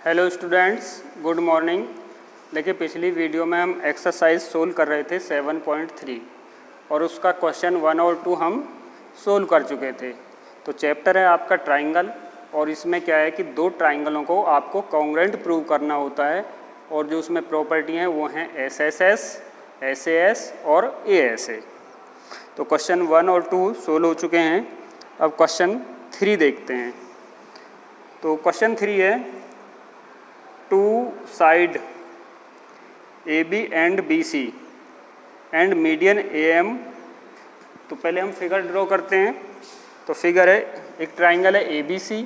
Hello students, good morning. देखिए, पिछली video में हम एक्सरसाइज सोल्व कर रहे थे 7.3 और उसका क्वेश्चन 1 और 2 हम सोल्व कर चुके थे। तो चैप्टर है आपका ट्राइंगल और इसमें क्या है कि दो ट्राइंगलों को आपको कॉन्ग्रुएंट प्रूव करना होता है और जो उसमें प्रॉपर्टी हैं वो हैं SSS, SAS और ASA। तो क्वेश्चन 1 और 2 सोल्व हो चुके हैं। अब क्वेश्चन 3 देखते हैं। तो क्वेश्चन 3 है two side AB and BC and median AM। तो पहले हम फिगर ड्रॉ करते हैं। तो फिगर है, एक ट्राइंगल है ABC,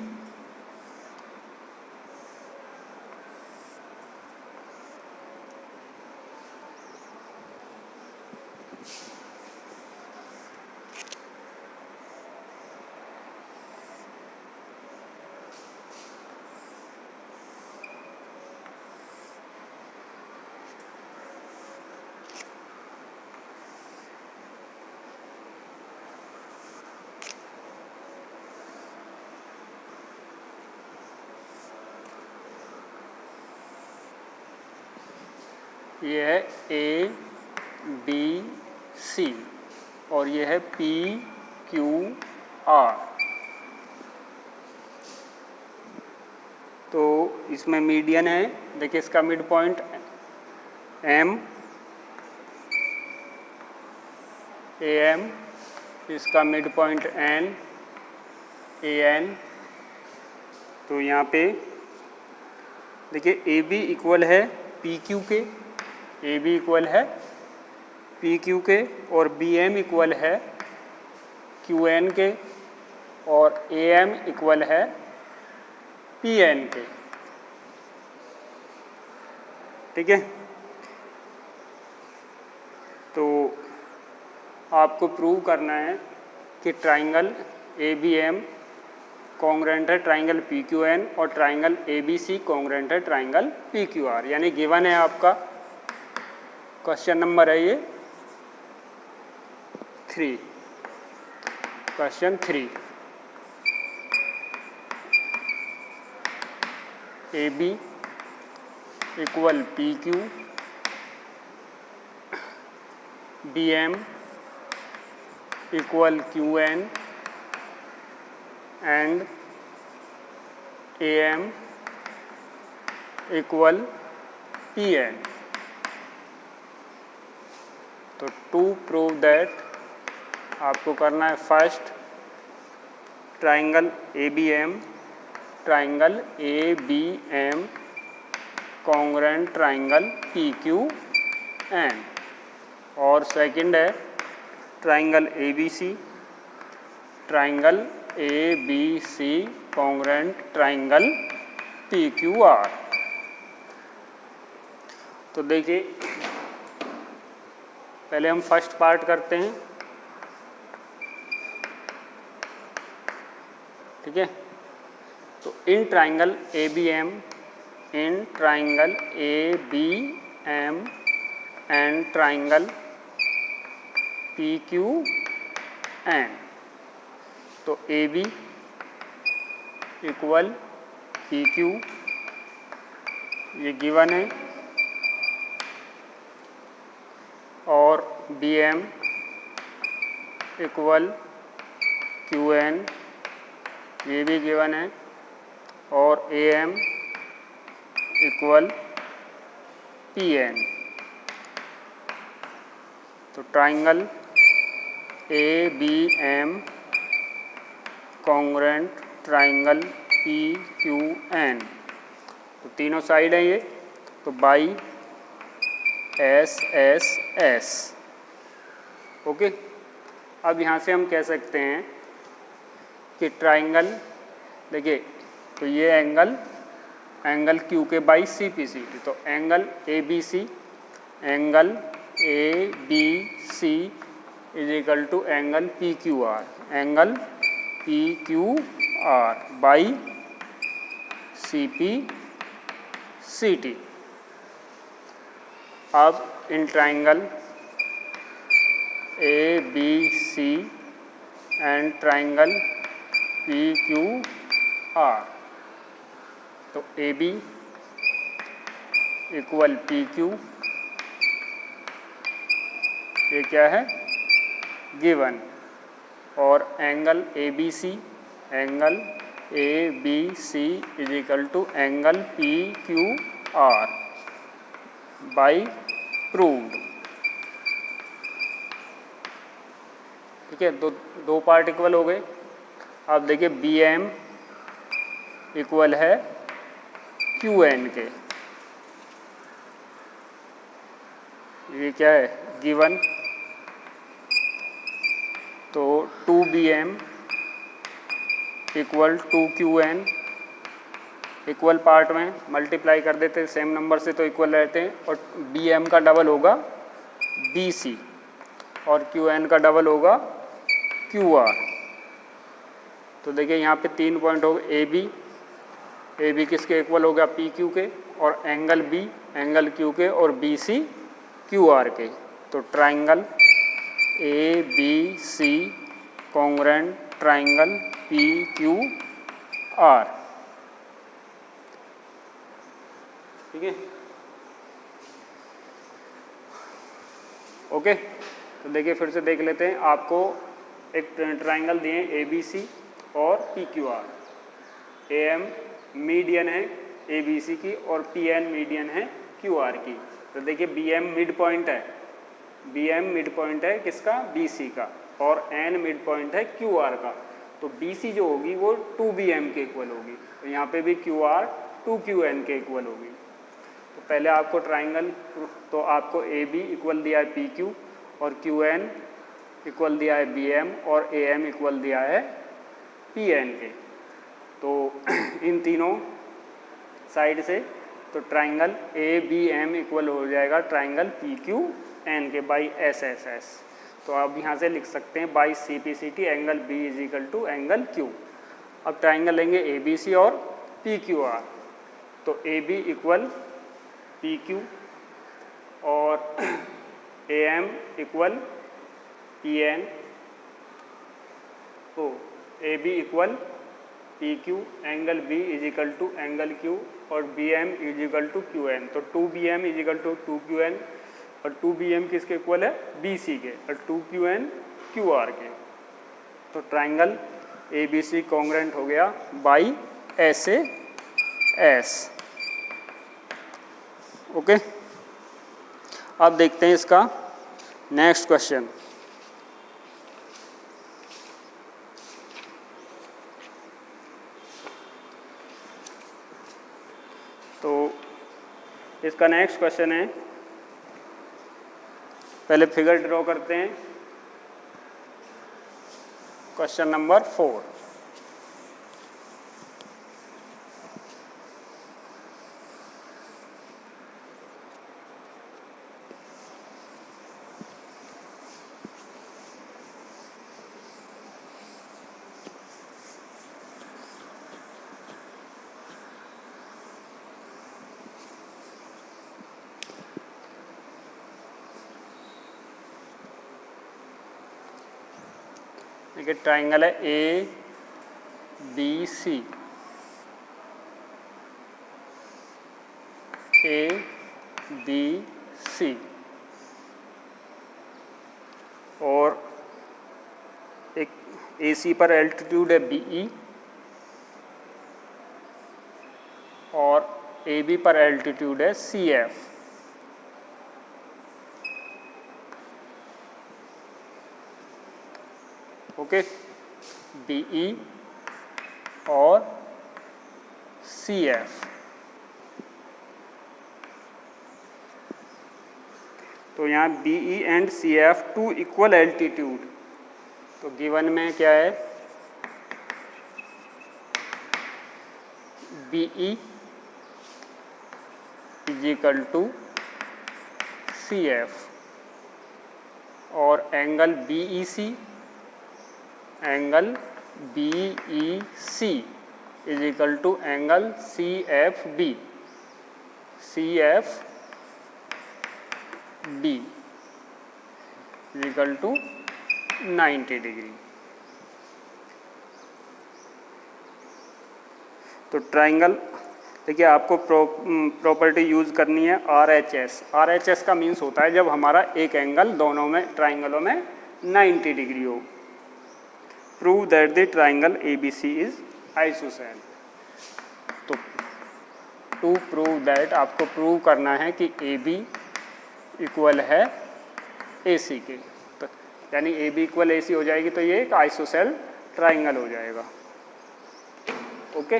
ये है ABC और ये है PQR। तो इसमें मीडियन है, देखिए इसका मिड पॉइंट M, AM, इसका मिड पॉइंट N, AN। तो यहाँ पे देखिए AB इक्वल है PQ के, AB इक्वल है PQ के और BM इक्वल है QN के और AM इक्वल है PN के। ठीक है, तो आपको प्रूव करना है कि ट्राइंगल ABM कॉन्ग्रुएंट है ट्राइंगल PQN और ट्राइंगल ABC कॉन्ग्रुएंट है ट्राइंगल PQR। यानी गिवन है आपका क्वेश्चन नंबर है ये 3, question 3। AB equal PQ, BM equal QN and AM equal PN। तो टू प्रूव दैट आपको करना है first triangle ABM congruent triangle PQN और सेकंड है triangle ABC congruent triangle PQR। तो देखिए पहले हम फर्स्ट पार्ट करते हैं। ठीक है, तो in triangle ABM and triangle PQN। तो AB इक्वल PQ ये गिवन है और BM इक्वल QN ये भी गिवन है और AM इक्वल PN। तो triangle ABM congruent triangle PQN। तो तीनों साइड है ये, तो बाई SSS। ओके, अब यहाँ से हम कह सकते हैं कि ट्राइंगल, देखिए तो ये एंगल Q के बाई CPCT। तो angle ABC is equal to angle PQR by CPCT। अब in triangle ABC and triangle PQR। तो AB इक्वल पी क्यू, ये क्या है गिवन, और angle A B C, angle A B C is equal to angle P Q R by proved. ठीक है, दो part equal हो गए। अब देखिए बी एम इक्वल है क्यू एन के, ये क्या है गिवन, तो 2bm equal 2qn, equal part में मल्टीप्लाई कर देते हैं सेम नंबर से तो इक्वल रहते हैं, और bm का डबल होगा bc और qn का डबल होगा qr। तो देखिए यहाँ पे 3 पॉइंट हो गए, ए बी किसके इक्वल हो गया पी क्यू के, और एंगल बी एंगल क्यू के, और बी सी क्यू आर के। तो triangle A B C congruent triangle P Q R. ठीक है, ओके। तो देखिए फिर से देख लेते हैं, आपको एक ट्राइंगल दिए ए बी सी और P Q R. A M median है ए बी सी की और पी एन मीडियन है क्यू आर की। तो देखिए बी एम मिड पॉइंट है, बी एम मिड पॉइंट है किसका बी सी का, और एन मिड पॉइंट है क्यू आर का। तो बी सी जो होगी वो 2bm के इक्वल होगी, तो यहाँ पे भी क्यू आर 2qn के इक्वल होगी। तो पहले आपको ट्राइंगल, तो आपको ए बी इक्वल दिया है पी क्यू, और क्यू एन इक्वल दिया है बी एम, और ए एम इक्वल दिया है पी एन के। तो इन तीनों साइड से तो triangle A B M equal हो जाएगा ट्राइंगल पी क्यू एन के बाई एस एस एस। तो आप यहाँ से लिख सकते हैं by C P C T angle B is equal to angle Q. अब ट्राइंगल लेंगे ए बी सी और पी क्यू आर। तो A B equal P Q और A M equal P N. तो A B equal P Q, angle B is equal to angle Q, और B M is equal to Q N. तो 2bm is equal to 2qn, और 2bm किसके equal है B C के, और 2qn Q R के। तो triangle A B C congruent हो गया by S A S. Okay, अब देखते हैं इसका नेक्स्ट क्वेश्चन। तो इसका नेक्स्ट क्वेश्चन है, पहले फिगर ड्रॉ करते हैं। Question number 4। देखिए ट्राइंगल है A B C, A B C, और एक ए सी पर एल्टीट्यूड है बी ई, और ए बी पर एल्टीट्यूड है C F. Okay, B E और सी एफ। तो यहाँ B E and C F two equal altitude. तो गिवन में क्या है B E is equal to C F, और angle B E C, angle B E C is equal to angle C F B, C F B is equal to 90 degree. तो triangle देखिए आपको property use करनी है RHS। RHS का means होता है जब हमारा एक एंगल दोनों में ट्राइंगलों में 90 डिग्री हो। Prove that the triangle ABC is ISOCELL. तो टू प्रूव दैट आपको प्रूव करना है कि AB इक्वल है AC के, तो यानी AB इक्वल AC हो जाएगी तो ये एक आइसोसेल ट्राइंगल हो जाएगा। ओके,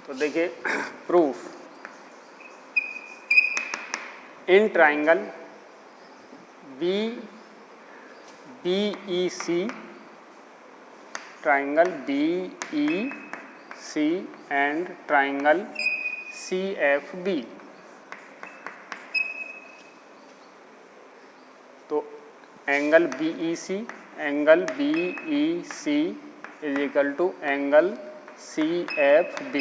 तो देखिए proof in triangle BEC, triangle BEC and triangle CFB। तो angle BEC is equal to angle CFB,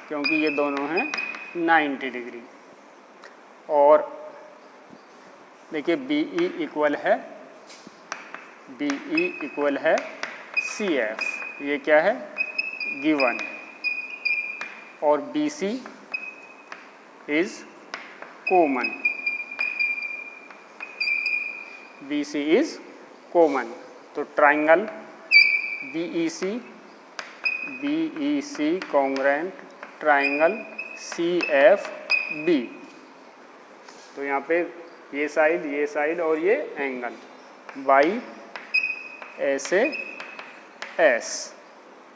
क्योंकि ये दोनों हैं 90 डिग्री। और देखिए BE इक्वल है CF, ये क्या है गिवन, और BC is common, BC is common. तो triangle BEC congruent triangle CFB। तो यहाँ पे ये साइड और ये एंगल YSAS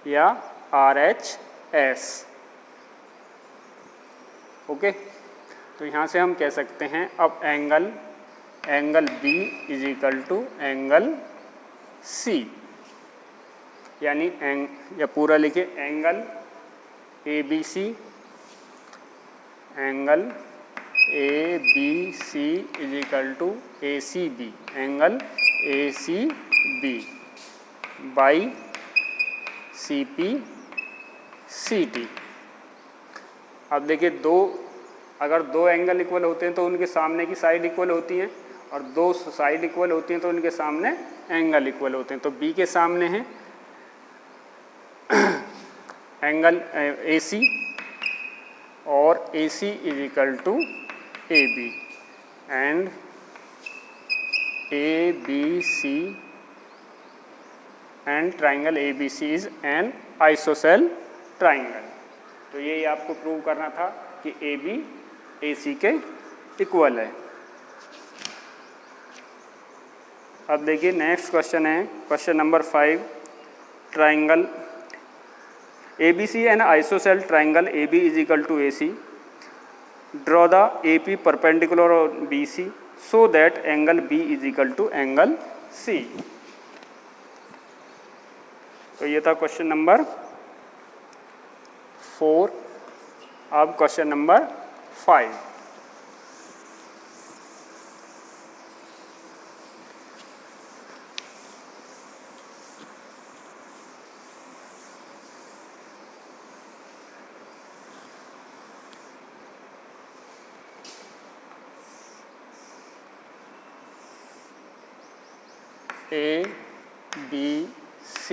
या RHS। ओके, तो यहाँ से हम कह सकते हैं अब angle B is equal to angle C, यानी या पूरा लिखे angle ABC is equal to ACB, angle ACB by CPCT। अब देखिए अगर दो एंगल इक्वल होते हैं तो उनके सामने की साइड इक्वल होती हैं, और दो साइड इक्वल होती हैं तो उनके सामने एंगल इक्वल होते हैं। तो B के सामने है एंगल AC और AC is equal to AB and ABC and triangle ABC is an isosceles triangle. तो यही आपको प्रूव करना था कि AB AC के इक्वल है। अब देखिए नेक्स्ट क्वेश्चन है question number 5। Triangle ABC an isosceles triangle AB is equal to AC। Draw the AP perpendicular on BC so that angle B is equal to angle C। तो ये था question number 4। अब question number 5। ABC।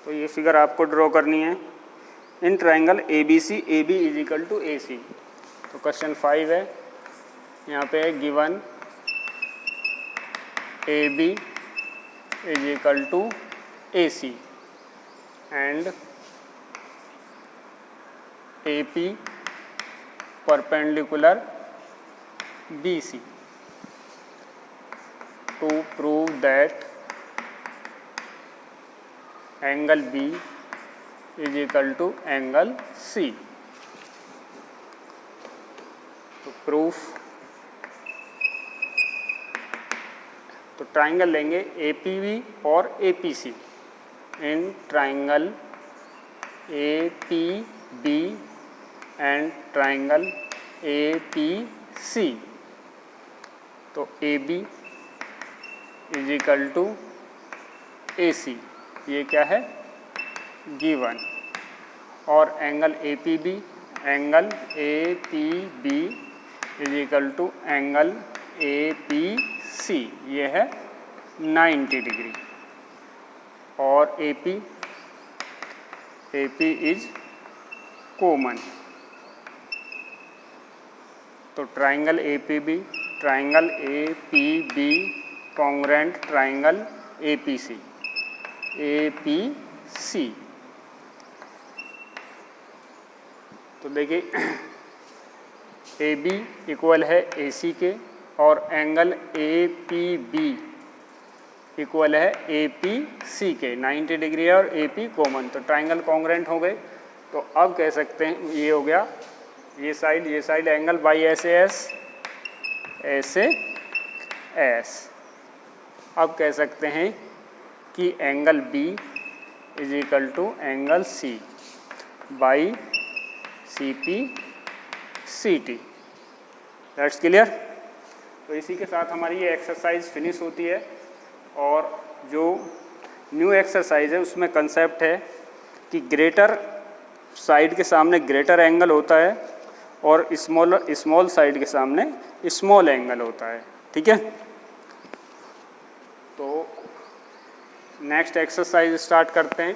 तो ये figure आपको draw करनी है। In triangle ABC AB is equal to AC। तो क्वेश्चन 5 है, यहाँ पे given AB is equal to AC and AP perpendicular BC to prove that angle B is equal to angle C। तो proof, तो triangle लेंगे APB और APC। In triangle APB and triangle APC। तो AB is equal to AC, ये क्या है given, और angle APB is equal to angle APC। सी, ये है 90 डिग्री। और AP इज कॉमन, तो triangle APB congruent triangle APC। तो देखिए AB इक्वल है AC के और एंगल APB इक्वल है APC के, 90 डिग्री है और AP कॉमन, तो ट्राइंगल कॉन्ग्रुएंट हो गए। तो अब कह सकते हैं ये हो गया, ये साइड एंगल बाई ऐसे एस। अब कह सकते हैं कि angle B is equal to angle C by CP/CT। That's clear. तो इसी के साथ हमारी ये एक्सरसाइज फिनिश होती है। और जो न्यू एक्सरसाइज है उसमें कंसेप्ट है कि ग्रेटर साइड के सामने ग्रेटर एंगल होता है और स्मॉल साइड के सामने स्मॉल एंगल होता है। ठीक है, तो नेक्स्ट एक्सरसाइज स्टार्ट करते हैं।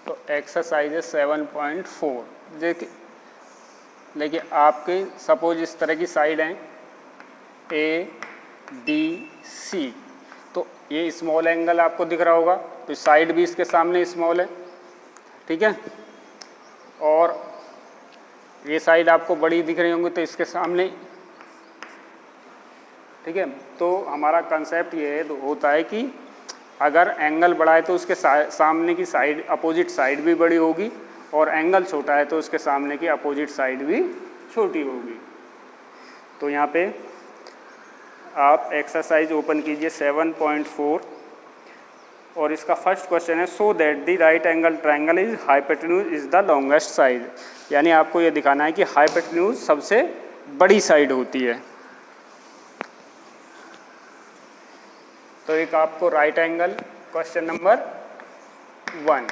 तो एक्सरसाइज है 7.4। देखिए आपके सपोज इस तरह की साइड हैं ABC, तो ये स्मॉल एंगल आपको दिख रहा होगा, तो साइड भी इसके सामने स्मॉल है। ठीक है, और ये साइड आपको बड़ी दिख रही होंगी तो इसके सामने। ठीक है, तो हमारा कंसेप्ट ये होता है कि अगर एंगल बड़ा है तो उसके सामने की साइड अपोजिट साइड भी बड़ी होगी, और एंगल छोटा है तो उसके सामने की अपोजिट साइड भी छोटी होगी। तो यहाँ पे आप एक्सरसाइज ओपन कीजिए 7.4 और इसका फर्स्ट क्वेश्चन है so that the right angle triangle is hypotenuse is the longest side. यानी आपको ये दिखाना है कि हाइपोटेन्यूज सबसे बड़ी साइड होती है। तो एक आपको राइट एंगल क्वेश्चन नंबर 1,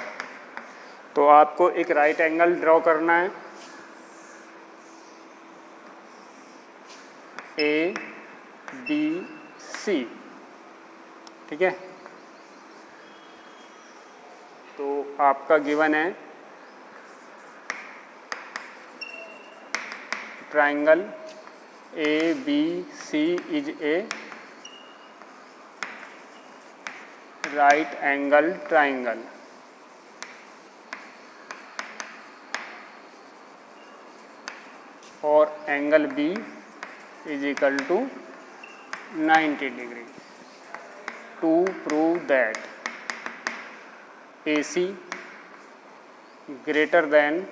तो आपको एक राइट एंगल ड्रॉ करना है ABC। ठीक है, तो आपका गिवन है triangle ABC is a right angle triangle. और angle B is equal to 90 degree. To prove that AC greater than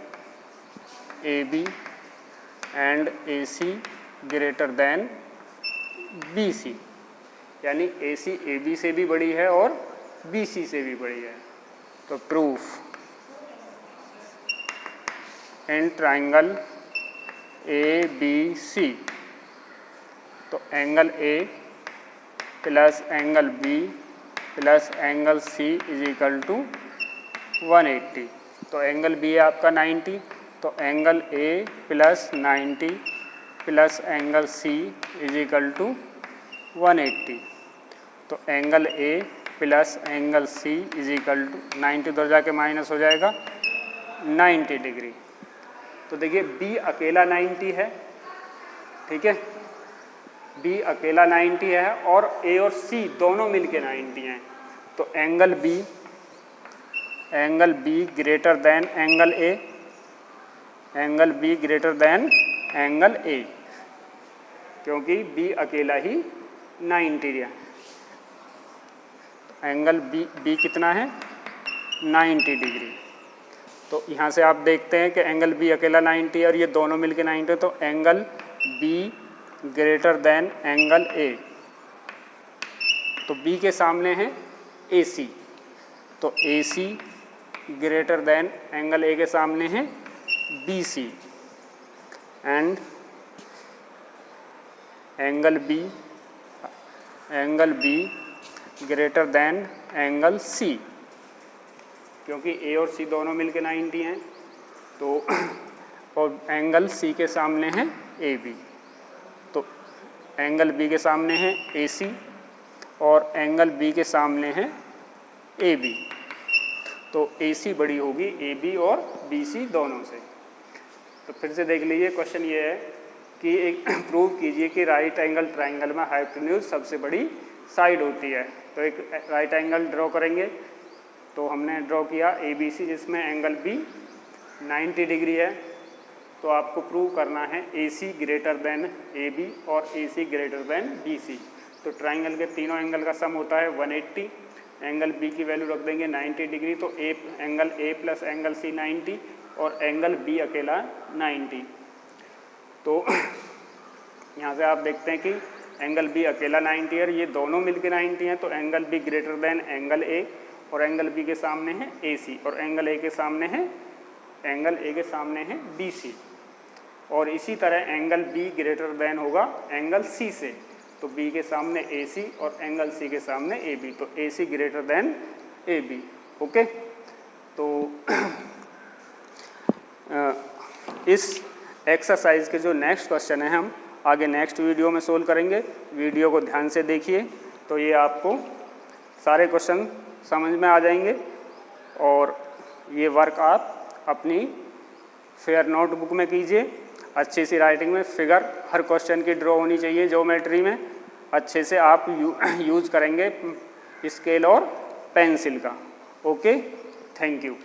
AB and AC greater than BC, यानी AC AB से भी बड़ी है और BC से भी बड़ी है। तो प्रूफ इन ट्राइंगल ABC, तो angle A plus angle B plus angle C is equal to 180। तो एंगल B है आपका 90, तो angle A plus 90 plus angle C is equal to 180। तो angle A plus angle C is equal to 90 उधर जाके minus हो जाएगा 90 degree. तो देखिए B अकेला 90 है। ठीक है, B अकेला 90 है और A और C दोनों मिलके 90 हैं। तो angle B greater than angle A, angle B greater than angle A, क्योंकि B अकेला ही 90 है। एंगल B कितना है 90 डिग्री। तो यहाँ से आप देखते हैं कि एंगल B अकेला 90 है और ये दोनों मिलके 90 है, तो angle B greater than angle A। तो B के सामने है AC, तो AC greater then angle A के सामने है BC and angle B greater than angle C। क्योंकि ए और सी दोनों मिलके 90 हैं। तो और एंगल सी के सामने है ए बी, तो एंगल बी के सामने है ए सी और एंगल बी के सामने है ए बी। तो ए सी बड़ी होगी ए बी और बी सी दोनों से। तो फिर से देख लीजिए, क्वेश्चन ये है कि एक प्रूव कीजिए कि राइट एंगल ट्राइंगल में हाइपोटेन्यूज सबसे बड़ी साइड होती है। तो एक राइट एंगल ड्रॉ करेंगे। तो हमने ड्रॉ किया ए बी सी, जिसमें एंगल बी 90 डिग्री है। तो आपको प्रूव करना है ए C greater than A B और ए C greater then B C. तो ट्राइंगल के तीनों एंगल का सम होता है 180। एंगल बी की वैल्यू रख देंगे 90 डिग्री, तो angle A plus angle C 90 और एंगल बी अकेला 90। तो यहाँ से आप देखते हैं कि एंगल बी अकेला 90 है, ये दोनों मिलके 90 हैं। तो angle be greater than angle A और एंगल बी के सामने है ए सी और एंगल ए के सामने है बी सी। और इसी तरह एंगल बी ग्रेटर देन होगा एंगल सी से, तो बी के सामने ए सी और एंगल सी के सामने ए बी, तो A C greater than A B. Okay, तो इस एक्सरसाइज के जो नेक्स्ट क्वेश्चन है हम आगे नेक्स्ट वीडियो में सोल्व करेंगे। वीडियो को ध्यान से देखिए, तो ये आपको सारे क्वेश्चन समझ में आ जाएंगे। और ये वर्क आप अपनी फेयर नोटबुक में कीजिए, अच्छी सी राइटिंग में फिगर हर क्वेश्चन की ड्रॉ होनी चाहिए। ज्योमेट्री में अच्छे से आप यूज करेंगे स्केल और पेंसिल का। Okay, thank you.